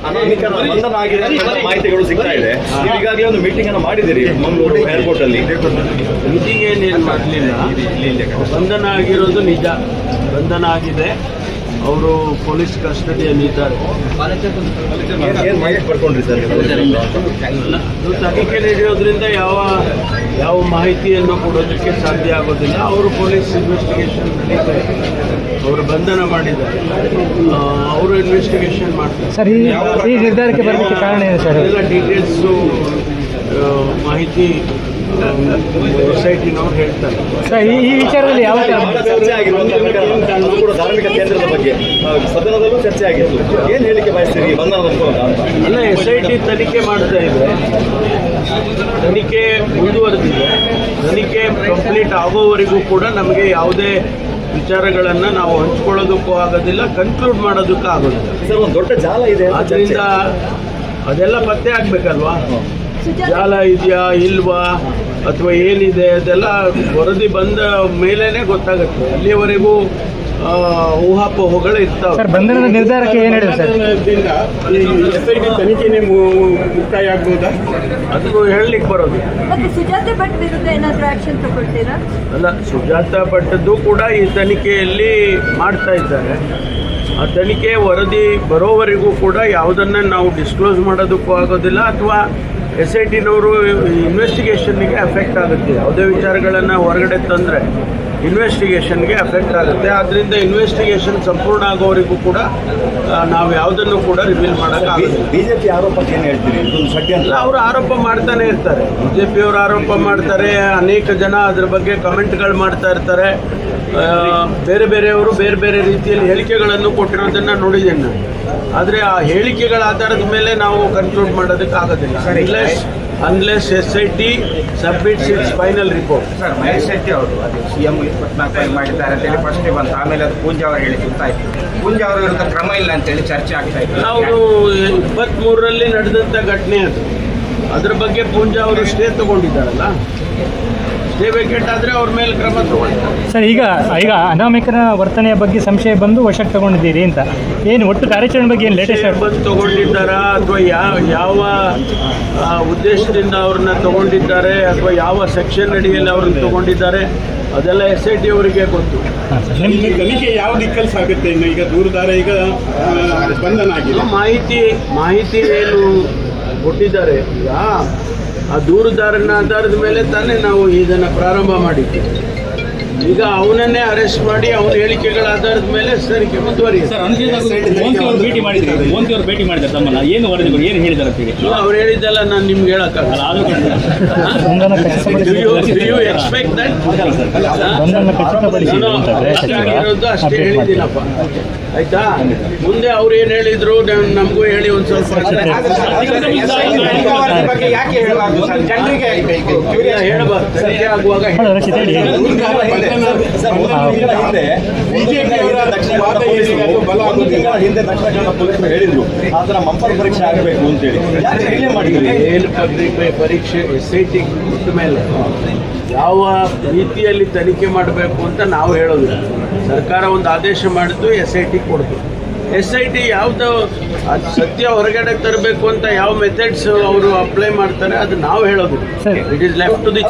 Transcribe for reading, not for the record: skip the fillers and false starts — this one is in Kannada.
ಬಂಧನ ಆಗಿದೆ ಮಾಹಿತಿಗಳು ಸಿಗ್ತಾ ಇದೆ. ಈಗಾಗಲೇ ಒಂದು ಮೀಟಿಂಗ್ ಅನ್ನು ಮಾಡಿದಿರಿ ಮಂಗಳೂರು ಏರ್ಪೋರ್ಟ್ ಅಲ್ಲಿ. ಮೀಟಿಂಗ್ ಏನೇನು ಮಾಡಲಿಲ್ಲ, ಬಂಧನ ಆಗಿರೋದು ನಿಜ. ಬಂಧನ ಆಗಿದೆ, ಅವರು ಪೊಲೀಸ್ ಕಸ್ಟಡಿಯಲ್ಲಿದ್ದಾರೆ. ಏನು ಮಾಹಿತಿ ಪಡ್ಕೊಂಡ್ರಿ ಸರ್? ತನಿಖೆ ನಡೆಯೋದ್ರಿಂದ ಯಾವ ಮಾಹಿತಿಯನ್ನು ಕೊಡೋದಕ್ಕೆ ಸಾಧ್ಯ ಆಗೋದಿಲ್ಲ. ಅವರು ಪೊಲೀಸ್ ಇನ್ವೆಸ್ಟಿಗೇಷನ್ ನಡೀತಾರೆ, ಅವರು ಬಂಧನ ಮಾಡಿದ್ದಾರೆ, ಅವರು ಇನ್ವೆಸ್ಟಿಗೇಷನ್ ಮಾಡ್ತಾರೆ. ಸರ್, ಈ ನಿರ್ಧಾರಕ್ಕೆ ಬರಲಿಕ್ಕೆ ಕಾರಣ ಏನು ಸರ್? ಎಲ್ಲ ಡೀಟೇಲ್ಸು ಮಾಹಿತಿ ಸೊಸೈಟಿನವ್ರು ಹೇಳ್ತಾರೆ. ಸರ್, ಈ ವಿಚಾರದಲ್ಲಿ ಯಾವ ಚರ್ಚೆ ಆಗಿರುವಂತಹ ಧಾರ್ಮಿಕ ಕೇಂದ್ರದ ಬಗ್ಗೆ ಸದನದಲ್ಲೂ ಚರ್ಚೆ ಆಗಿತ್ತು. ಏನು ಹೇಳಿಕೆ ಬಯಸ್ತೀರಿ ಬಂಧನದ ಮೂಲಕ? ಅಲ್ಲ, SIT ತನಿಖೆ ಮಾಡ್ತಾ ಇದೆ, ತನಿಖೆ ಮುಂದುವರೆದಿದೆ. ತನಿಖೆ ಕಂಪ್ಲೀಟ್ ಆಗೋವರೆಗೂ ಕೂಡ ನಮಗೆ ಯಾವುದೇ ವಿಚಾರಗಳನ್ನು ನಾವು ಹಂಚ್ಕೊಳ್ಳೋದಕ್ಕೂ ಆಗೋದಿಲ್ಲ, ಕನ್ಕ್ಲೂಡ್ ಮಾಡೋದಕ್ಕೂ ಆಗೋದಿಲ್ಲ. ಸರ್, ಒಂದು ದೊಡ್ಡ ಜಾಲ ಇದೆ, ಆದ್ದರಿಂದ ಅದೆಲ್ಲ ಪತ್ತೆ ಆಗ್ಬೇಕಲ್ವಾ? ಜಾಲ ಇದೆಯಾ ಇಲ್ವಾ ಅಥವಾ ಏನಿದೆ ಅದೆಲ್ಲ ವರದಿ ಬಂದ ಮೇಲೇನೆ ಗೊತ್ತಾಗುತ್ತೆ. ಅಲ್ಲಿಯವರೆಗೂ ಊಹಾಪೋಹಗಳು ಇರ್ತಾವೆ. ಸರ್, ಬಂಧನದ ನಿರ್ಧಾರಕ್ಕೆ ಏನು ಹೇಳಿದೆ ಸರ್? SIT ತನಿಖೆನೇ ಮುಕ್ತಾಯ ಆಗ್ಬೋದಾ ಅದು ಹೇಳಲಿಕ್ಕೆ ಬರೋದು. ಸುಜಾತ ಭಟ್ ವಿರುದ್ಧ ಏನಾದರೂ ಆಕ್ಷನ್ ತಗೊಳ್ತೀರಾ? ಅಲ್ಲ, ಸುಜಾತ ಭಟ್ದು ಕೂಡ ಈ ತನಿಖೆಯಲ್ಲಿ ಮಾಡ್ತಾ ಇದ್ದಾರೆ. ಆ ತನಿಖೆ ವರದಿ ಬರೋವರೆಗೂ ಕೂಡ ಯಾವುದನ್ನು ನಾವು ಡಿಸ್ಕ್ಲೋಸ್ ಮಾಡೋದಕ್ಕೂ ಆಗೋದಿಲ್ಲ, ಅಥವಾ SITನವರು ಇನ್ವೆಸ್ಟಿಗೇಷನ್ಗೆ ಅಫೆಕ್ಟ್ ಆಗುತ್ತೆ. ಯಾವುದೇ ವಿಚಾರಗಳನ್ನು ಹೊರಗಡೆ ತಂದರೆ ಇನ್ವೆಸ್ಟಿಗೇಷನ್ಗೆ ಅಫೆಕ್ಟ್ ಆಗುತ್ತೆ. ಆದ್ದರಿಂದ ಇನ್ವೆಸ್ಟಿಗೇಷನ್ ಸಂಪೂರ್ಣ ಆಗೋವರೆಗೂ ಕೂಡ ನಾವು ಯಾವುದನ್ನು ಕೂಡ ರಿವೀಲ್ ಮಾಡೋಕ್ಕಾಗುತ್ತೆ. ಬಿಜೆಪಿ ಆರೋಪಕ್ಕೆ ಏನು ಹೇಳ್ತೀರಿ? ಅಲ್ಲ, ಅವರು ಆರೋಪ ಮಾಡ್ತಾನೆ ಇರ್ತಾರೆ. BJPಯವರು ಆರೋಪ ಮಾಡ್ತಾರೆ, ಅನೇಕ ಜನ ಅದ್ರ ಬಗ್ಗೆ ಕಮೆಂಟ್ಗಳು ಮಾಡ್ತಾ ಇರ್ತಾರೆ. ಬೇರೆ ಬೇರೆಯವರು ಬೇರೆ ಬೇರೆ ರೀತಿಯಲ್ಲಿ ಹೇಳಿಕೆಗಳನ್ನು ಕೊಟ್ಟಿರೋದನ್ನು ನೋಡಿದ್ದೇನೆ ನಾನು. ಆದರೆ ಆ ಹೇಳಿಕೆಗಳ ಆಧಾರದ ಮೇಲೆ ನಾವು ಕನ್ಕ್ಲೂಡ್ ಮಾಡೋದಕ್ಕೆ ಆಗೋದಿಲ್ಲ unless SIT submits it's final report. Sir, Mahesh Shetty ಅವರು ಅದು CM 24 ಮಾಡಿದ್ದಾರೆ ಅಂತೇಳಿ ಫಸ್ಟ್ ಬಂತು, ಆಮೇಲೆ ಅದು ಪೂಂಜಾ ಅವರು ಹೇಳಿ ಗೊತ್ತಾಯಿತು. ಪೂಂಜಾ ಅವರ ವಿರುದ್ಧ ಕ್ರಮ ಇಲ್ಲ ಅಂತೇಳಿ ಚರ್ಚೆ ಆಗ್ತಾ ಇತ್ತು. ನಾವು 23ರಲ್ಲಿ ನಡೆದಂಥ ಘಟನೆ ಅದು. ಅದರ ಬಗ್ಗೆ ಪೂಂಜಾ ಅವರು ಸ್ಟೇ ತಗೊಂಡಿದ್ದಾರಲ್ಲ, ಸ್ಟೇ ವೇಕೆಟ್ ಆದರೆ ಅವ್ರ ಮೇಲೆ ಕ್ರಮ ತಗೊಳ್ತಾರೆ. ಸರ್, ಈಗ ಅನಾಮಿಕನ ವರ್ತನೆಯ ಬಗ್ಗೆ ಸಂಶಯ ಬಂದು ವಶಕ್ಕೆ ತಗೊಂಡಿದ್ದೀರಿ ಅಂತ, ಏನು ಒಟ್ಟು ಕಾರ್ಯಾಚರಣೆ ಬಗ್ಗೆ ಏನು ಲೇಟೆಸ್ಟ್ ಬಂದು ತಗೊಂಡಿದ್ದಾರಾ ಅಥವಾ ಯಾವ ಉದ್ದೇಶದಿಂದ ಅವ್ರನ್ನ ತಗೊಂಡಿದ್ದಾರೆ ಅಥವಾ ಯಾವ ಸೆಕ್ಷನ್ ಅಡಿಯಲ್ಲಿ ಅವ್ರನ್ನ ತಗೊಂಡಿದ್ದಾರೆ ಅದೆಲ್ಲ SIT ಅವರಿಗೆ ಗೊತ್ತು. ತನಿಖೆ ಯಾವ ದಿಕ್ಕಲ್ಲಿ ಸಾಗುತ್ತೆ? ಇನ್ನು ಈಗ ದೂರದಾರ ಈಗ ಬಂಧನ ಆಗಿದೆ, ಮಾಹಿತಿ ಏನು ಕೊಟ್ಟಿದ್ದಾರೆ, ಈಗ ಆ ದೂರುದಾರನ ಆಧಾರದ ಮೇಲೆ ತಾನೇ ನಾವು ಇದನ್ನು ಪ್ರಾರಂಭ ಮಾಡಿದ್ದೀವಿ. ಈಗ ಅವನನ್ನೇ ಅರೆಸ್ಟ್ ಮಾಡಿ ಅವನ ಹೇಳಿಕೆಗಳ ಆಧಾರದ ಮೇಲೆ ತನಿಖೆ ಮುಂದುವರಿಯುತ್ತೆ. ಭೇಟಿ ಮಾಡಿದ್ದಾರೆ ತಮ್ಮನ್ನ, ಏನು ವರದಿಗಳು ಏನು ಹೇಳಿದ್ದಾರೆ ಅಂತೇಳಿ ಅವ್ರು ಹೇಳಿದ್ದೆಲ್ಲ ನಾನು ನಿಮ್ಗೆ ಹೇಳಕ್ಕಾಗಲ್ಲ. ಆಗಿರೋದು ಅಷ್ಟೇ ಹೇಳಿದ್ದೀನಪ್ಪ, ಆಯ್ತಾ? ಮುಂದೆ ಅವ್ರು ಏನು ಹೇಳಿದ್ರು ನಮಗೂ ಹೇಳಿ ಒಂದು ಸ್ವಲ್ಪ ಹೇಳಬಾರ್ದು. ತನಿಖೆ ಆಗುವಾಗ ಹಿಂದೆ ದಕ್ಷಿಣ ಕನ್ನಡ ಪೊಲೀಸರು ಹೇಳಿದ್ರು ಆ ಥರ ಮಂಪರ್ ಪರೀಕ್ಷೆ ಆಗಬೇಕು ಅಂತೇಳಿ. ಏನು ಪರೀಕ್ಷೆ SIT ಕೊಟ್ಟ ಮೇಲೆ ಯಾವ ರೀತಿಯಲ್ಲಿ ತನಿಖೆ ಮಾಡಬೇಕು ಅಂತ ನಾವು ಹೇಳೋದಿಲ್ಲ. ಸರ್ಕಾರ ಒಂದು ಆದೇಶ ಮಾಡಿದ್ದು, SIT ಕೊಡ್ತು. SIT ಯಾವುದು ಸತ್ಯ ಹೊರಗಡೆ ತರಬೇಕು ಅಂತ ಯಾವ ಮೆಥಡ್ಸ್ ಅವರು ಅಪ್ಲೈ ಮಾಡ್ತಾರೆ ಅದು ನಾವು ಹೇಳೋದಿಲ್ಲ. It is left to the